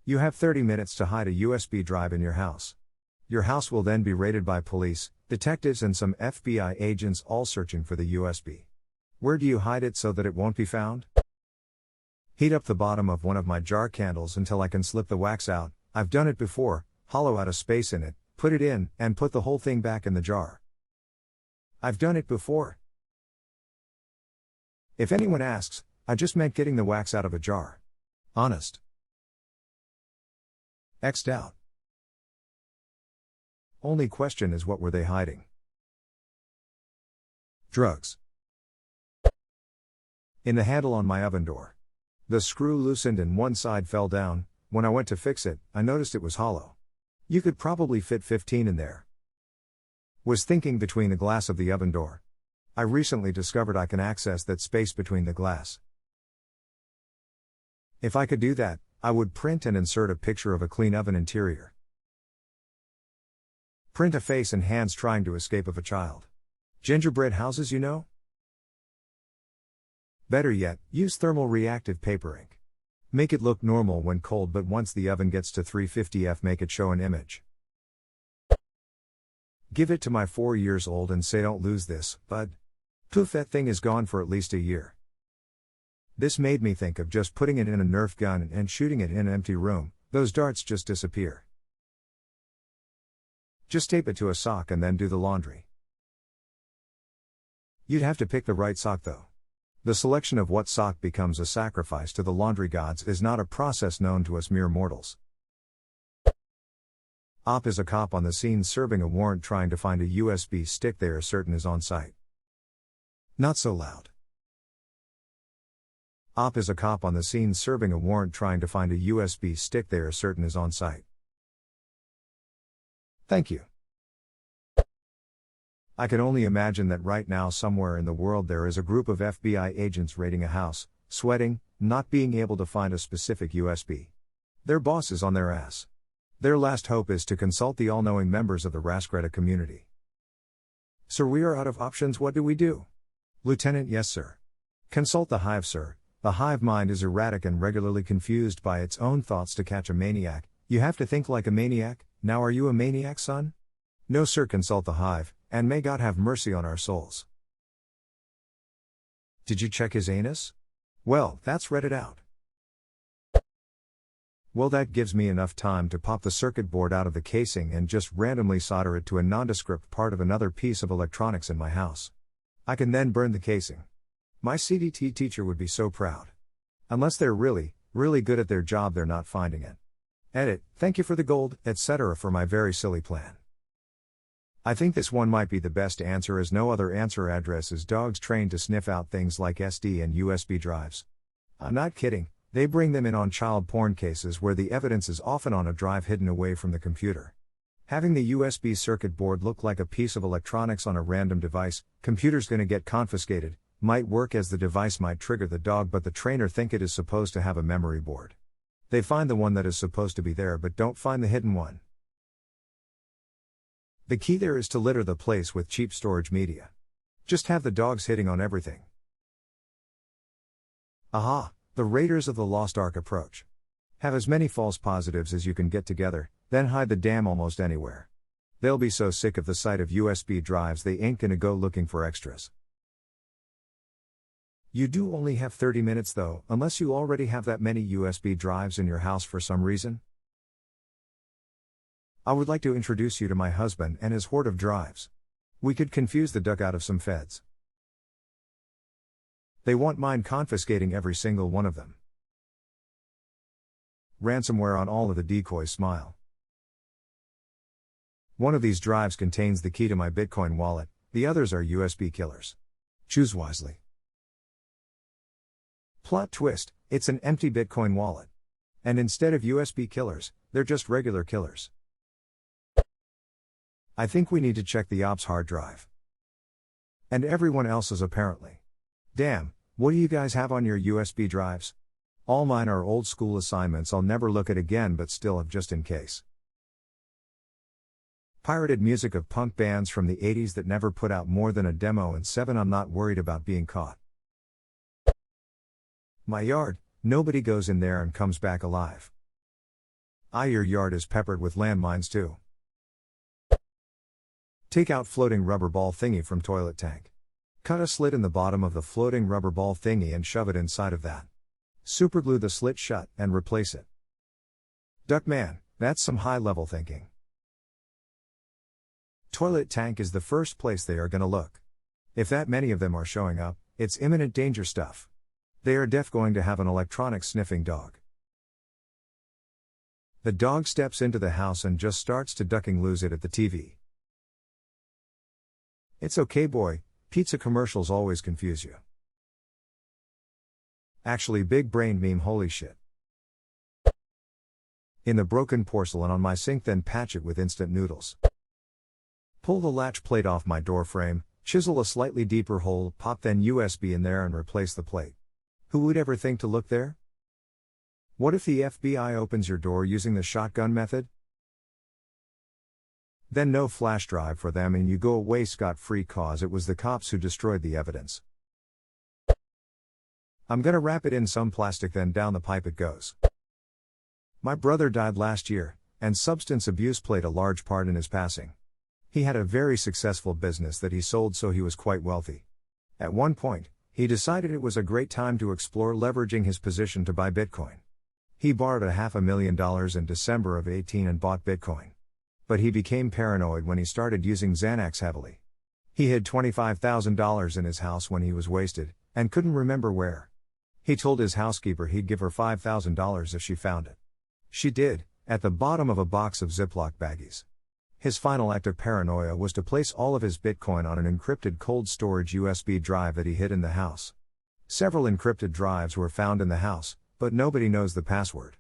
You have 30 minutes to hide a USB drive in your house. Your house will then be raided by police, detectives and some FBI agents all searching for the USB. Where do you hide it so that it won't be found? Heat up the bottom of one of my jar candles until I can slip the wax out. I've done it before. Hollow out a space in it, put it in, and put the whole thing back in the jar. I've done it before. If anyone asks, I just meant getting the wax out of a jar. Honest. X'd out. Only question is, what were they hiding? Drugs. In the handle on my oven door. The screw loosened and one side fell down. When I went to fix it, I noticed it was hollow. You could probably fit 15 in there. Was thinking between the glass of the oven door. I recently discovered I can access that space between the glass. If I could do that, I would print and insert a picture of a clean oven interior. Print a face and hands trying to escape of a child. Gingerbread houses, you know? Better yet, use thermal reactive paper ink. Make it look normal when cold, but once the oven gets to 350 F, make it show an image. Give it to my 4-year-old and say, don't lose this, bud. Poof, that thing is gone for at least a year. This made me think of just putting it in a Nerf gun and shooting it in an empty room. Those darts just disappear. Just tape it to a sock and then do the laundry. You'd have to pick the right sock though. The selection of what sock becomes a sacrifice to the laundry gods is not a process known to us mere mortals. Op is a cop on the scene serving a warrant trying to find a USB stick they are certain is on site. Not so loud. Op is a cop on the scene serving a warrant trying to find a USB stick they are certain is on site. Thank you. I can only imagine that right now somewhere in the world there is a group of FBI agents raiding a house, sweating, not being able to find a specific USB. Their boss is on their ass. Their last hope is to consult the all-knowing members of the AskReddit community. Sir, we are out of options, what do we do? Lieutenant, yes sir. Consult the hive, sir. The hive mind is erratic and regularly confused by its own thoughts to catch a maniac. You have to think like a maniac. Now are you a maniac, son? No sir, consult the hive, and may God have mercy on our souls. Did you check his anus? Well, that's read it out. Well, that gives me enough time to pop the circuit board out of the casing and just randomly solder it to a nondescript part of another piece of electronics in my house. I can then burn the casing. My CDT teacher would be so proud. Unless they're really, really good at their job, they're not finding it. Edit, thank you for the gold, etc. for my very silly plan. I think this one might be the best answer, as no other answer address is dogs trained to sniff out things like SD and USB drives. I'm not kidding, they bring them in on child porn cases where the evidence is often on a drive hidden away from the computer. Having the USB circuit board look like a piece of electronics on a random device, computer's gonna get confiscated, might work as the device might trigger the dog, but the trainer think it is supposed to have a memory board. They find the one that is supposed to be there but don't find the hidden one. The key there is to litter the place with cheap storage media. Just have the dogs hitting on everything. Aha, the Raiders of the Lost Ark approach. Have as many false positives as you can get together, then hide the dam almost anywhere. They'll be so sick of the sight of USB drives they ain't gonna go looking for extras. You do only have 30 minutes though, unless you already have that many USB drives in your house for some reason. I would like to introduce you to my husband and his hoard of drives. We could confuse the duck out of some feds. They want mine confiscating every single one of them. Ransomware on all of the decoys, smile. One of these drives contains the key to my Bitcoin wallet, the others are USB killers. Choose wisely. Plot twist, it's an empty Bitcoin wallet. And instead of USB killers, they're just regular killers. I think we need to check the ops hard drive. And everyone else's apparently. Damn, what do you guys have on your USB drives? All mine are old school assignments I'll never look at again, but still have just in case. Pirated music of punk bands from the 80s that never put out more than a demo, and 7 I'm not worried about being caught. My yard, nobody goes in there and comes back alive. Your yard is peppered with landmines too. Take out floating rubber ball thingy from toilet tank. Cut a slit in the bottom of the floating rubber ball thingy and shove it inside of that. Superglue the slit shut and replace it. Duckman, that's some high-level thinking. Toilet tank is the first place they are gonna look. If that many of them are showing up, it's imminent danger stuff. They are going to have an electronic sniffing dog. The dog steps into the house and just starts to ducking lose it at the TV. It's okay boy, pizza commercials always confuse you. Actually big brain meme, holy shit. In the broken porcelain on my sink, then patch it with instant noodles. Pull the latch plate off my door frame, chisel a slightly deeper hole, pop then USB in there and replace the plate. Who would ever think to look there? What if the FBI opens your door using the shotgun method? Then no flash drive for them and you go away scot-free cause it was the cops who destroyed the evidence. I'm gonna wrap it in some plastic then down the pipe it goes. My brother died last year, and substance abuse played a large part in his passing. He had a very successful business that he sold, so he was quite wealthy. At one point, he decided it was a great time to explore leveraging his position to buy Bitcoin. He borrowed $500,000 in December of 2018 and bought Bitcoin. But he became paranoid when he started using Xanax heavily. He hid $25,000 in his house when he was wasted, and couldn't remember where. He told his housekeeper he'd give her $5,000 if she found it. She did, at the bottom of a box of Ziploc baggies. His final act of paranoia was to place all of his Bitcoin on an encrypted cold storage USB drive that he hid in the house. Several encrypted drives were found in the house, but nobody knows the password.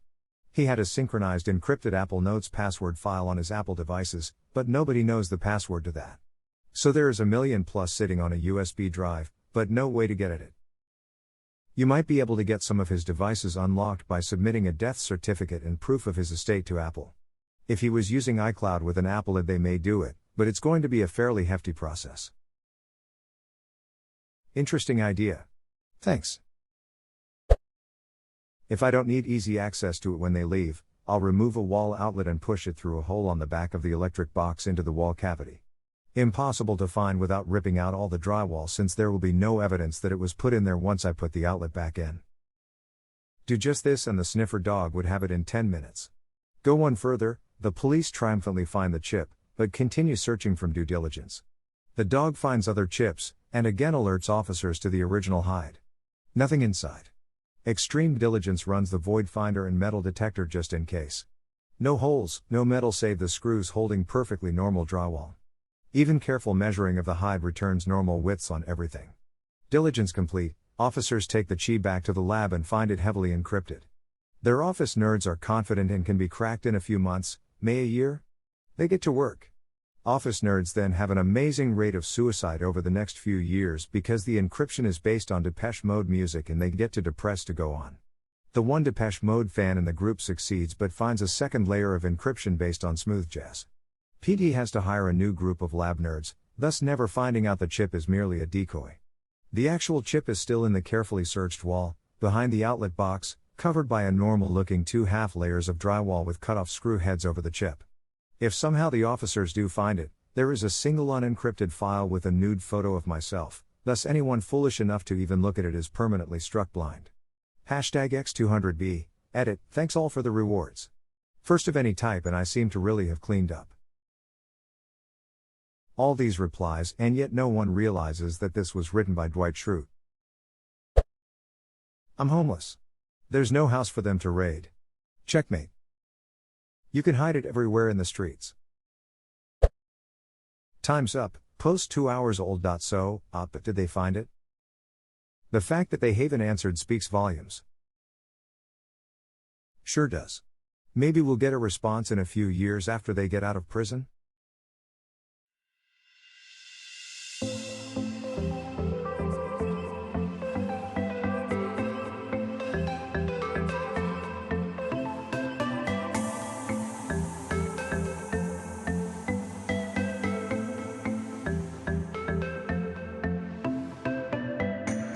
He had a synchronized encrypted Apple Notes password file on his Apple devices, but nobody knows the password to that. So there is 1 million plus sitting on a USB drive, but no way to get at it. You might be able to get some of his devices unlocked by submitting a death certificate and proof of his estate to Apple. If he was using iCloud with an Apple ID, they may do it, but it's going to be a fairly hefty process. Interesting idea. Thanks. If I don't need easy access to it when they leave, I'll remove a wall outlet and push it through a hole on the back of the electric box into the wall cavity. Impossible to find without ripping out all the drywall, since there will be no evidence that it was put in there once I put the outlet back in. Do just this and the sniffer dog would have it in 10 minutes. Go one further, the police triumphantly find the chip, but continue searching from due diligence. The dog finds other chips, and again alerts officers to the original hide. Nothing inside. Extreme diligence runs the void finder and metal detector just in case. No holes, no metal save the screws holding perfectly normal drywall. Even careful measuring of the hide returns normal widths on everything. Diligence complete, officers take the chi back to the lab and find it heavily encrypted. Their office nerds are confident and can be cracked in a few months, may a year. They get to work. Office nerds then have an amazing rate of suicide over the next few years because the encryption is based on Depeche Mode music and they get too depressed to go on. The one Depeche Mode fan in the group succeeds but finds a second layer of encryption based on smooth jazz. PD has to hire a new group of lab nerds, thus never finding out the chip is merely a decoy. The actual chip is still in the carefully searched wall, behind the outlet box, covered by a normal-looking 2/2 layers of drywall with cut-off screw heads over the chip. If somehow the officers do find it, there is a single unencrypted file with a nude photo of myself, thus anyone foolish enough to even look at it is permanently struck blind. #X200B, edit, thanks all for the rewards. First of any type, and I seem to really have cleaned up. All these replies, and yet no one realizes that this was written by Dwight Schrute. I'm homeless. There's no house for them to raid. Checkmate. You can hide it everywhere in the streets. Time's up, post 2 hours old. So, but did they find it? The fact that they haven't answered speaks volumes. Sure does. Maybe we'll get a response in a few years after they get out of prison?